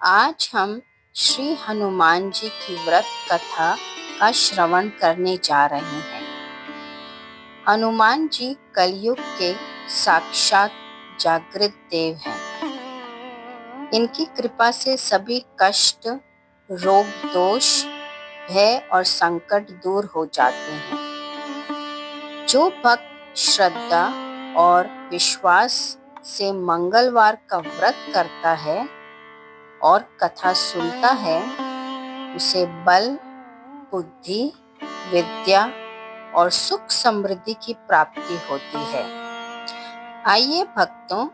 आज हम श्री हनुमान जी की व्रत कथा का श्रवण करने जा रहे हैं। हनुमान जी कलयुग के साक्षात जागृत देव हैं। इनकी कृपा से सभी कष्ट, रोग, दोष, भय और संकट दूर हो जाते हैं। जो भक्त श्रद्धा और विश्वास से मंगलवार का व्रत करता है और कथा सुनता है, उसे बल, बुद्धि, विद्या और सुख समृद्धि की प्राप्ति होती है। आइए भक्तों,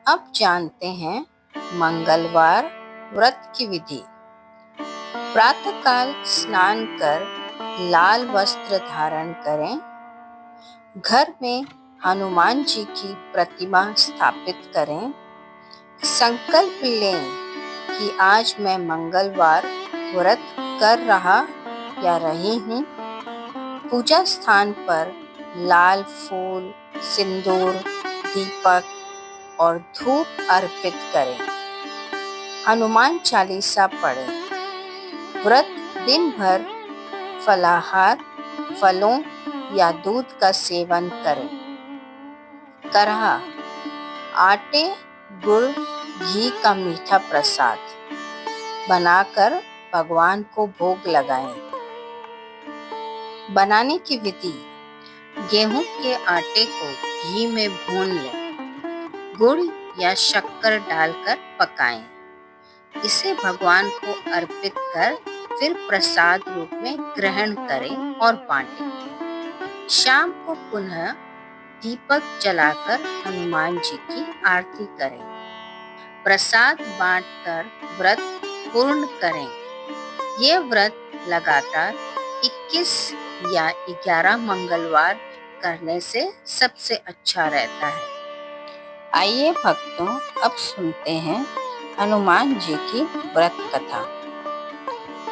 अब जानते हैं मंगलवार व्रत की विधि। प्रातःकाल स्नान कर लाल वस्त्र धारण करें। घर में हनुमान जी की प्रतिमा स्थापित करें। संकल्प लें कि आज मैं मंगलवार व्रत कर रहा या रही हूँ। पूजा स्थान पर लाल फूल, सिंदूर, दीपक और धूप अर्पित करें। हनुमान चालीसा पढ़ें। व्रत दिन भर फलाहार, फलों या दूध का सेवन करें। करहा, आटे, गुड़, घी का मीठा प्रसाद बनाकर भगवान को भोग लगाएं। बनाने की विधि: गेहूं के आटे को घी में भून लें। गुड़ या शक्कर डालकर पकाएं। इसे भगवान को अर्पित कर फिर प्रसाद रूप में ग्रहण करें और बांटें। शाम को पुनः दीपक जलाकर हनुमान जी की आरती करें। प्रसाद बांटकर व्रत पूर्ण करें। ये व्रत लगातार 21 या 11 मंगलवार करने से सबसे अच्छा रहता है। आइए भक्तों, अब सुनते हैं हनुमान जी की व्रत कथा।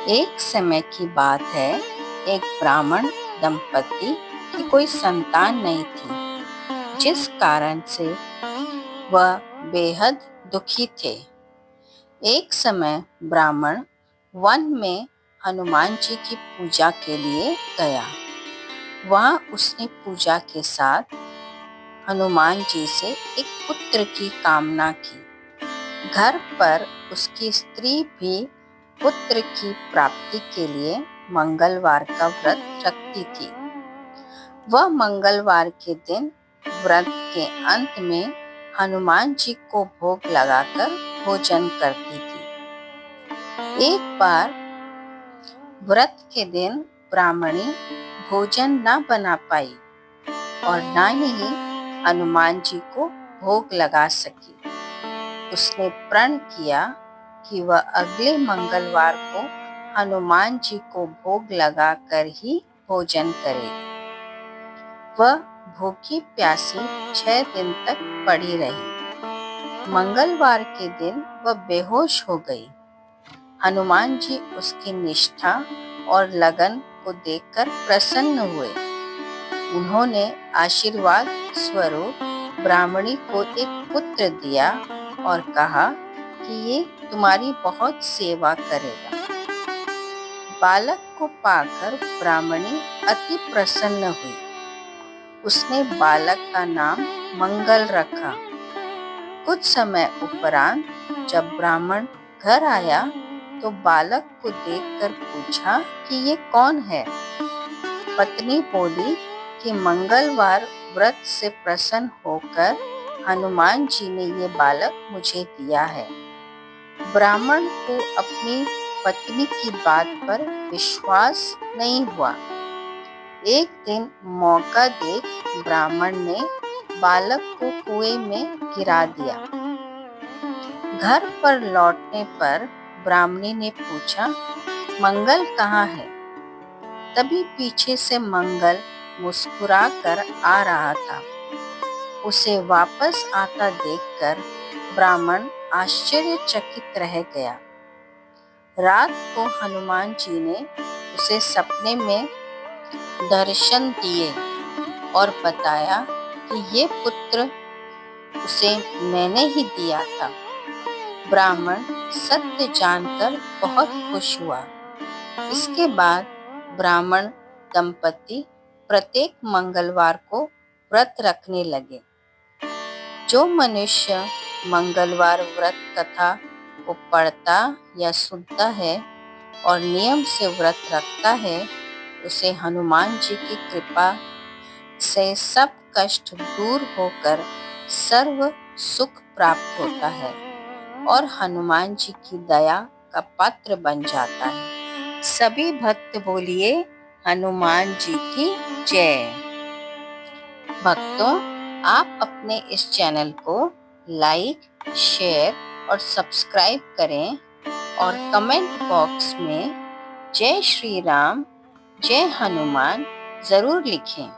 एक समय की बात है, एक ब्राह्मण दंपति की कोई संतान नहीं थी, जिस कारण से वह बेहद दुखी थे। एक समय ब्राह्मण वन में हनुमान जी की पूजा के लिए गया। वहाँ उसने पूजा के साथ हनुमान जी से एक पुत्र की कामना की। घर पर उसकी स्त्री भी पुत्र की प्राप्ति के लिए मंगलवार का व्रत रखती थी। वह मंगलवार के दिन व्रत के अंत में हनुमान जी को भोग लगाकर भोजन करती थी। एक बार व्रत के दिन ब्राह्मणी भोजन न बना पाई और न ही हनुमान जी को भोग लगा सकी। उसने प्रण किया कि वह अगले मंगलवार को हनुमान जी को भोग लगाकर ही भोजन करेगी। वह भूखी प्यासी 6 दिन तक पड़ी रही। मंगलवार के दिन वह बेहोश हो गई। हनुमान जी उसकी निष्ठा और लगन को देखकर प्रसन्न हुए। उन्होंने आशीर्वाद स्वरूप ब्राह्मणी को एक पुत्र दिया और कहा कि ये तुम्हारी बहुत सेवा करेगा। बालक को पाकर ब्राह्मणी अति प्रसन्न हुई। उसने बालक का नाम मंगल रखा। कुछ समय उपरांत जब ब्राह्मण घर आया तो बालक को देखकर पूछा कि ये कौन है। पत्नी बोली कि मंगलवार व्रत से प्रसन्न होकर हनुमान जी ने ये बालक मुझे दिया है। ब्राह्मण को अपनी पत्नी की बात पर विश्वास नहीं हुआ। एक दिन मौका देख ब्राह्मण ने बालक को कुएं में गिरा दिया। घर पर लौटने पर ब्राह्मणी ने पूछा, मंगल कहाँ है? तभी पीछे से मंगल मुस्कुरा कर आ रहा था। उसे वापस आता देखकर ब्राह्मण आश्चर्यचकित रह गया। रात को हनुमान जी ने उसे सपने में दर्शन दिए और बताया कि ये पुत्र उसे मैंने ही दिया था। ब्राह्मण सत्य जानकर बहुत खुश हुआ। इसके बाद ब्राह्मण दंपति प्रत्येक मंगलवार को व्रत रखने लगे। जो मनुष्य मंगलवार व्रत कथा को पढ़ता या सुनता है और नियम से व्रत रखता है, उसे हनुमान जी की कृपा से सब कष्ट दूर होकर सर्व सुख प्राप्त होता है और हनुमान जी की दया का पात्र बन जाता है। सभी भक्त बोलिए हनुमान जी की जय। भक्तों, आप अपने इस चैनल को लाइक, शेयर और सब्सक्राइब करें और कमेंट बॉक्स में जय श्री राम, जय हनुमान जरूर लिखें।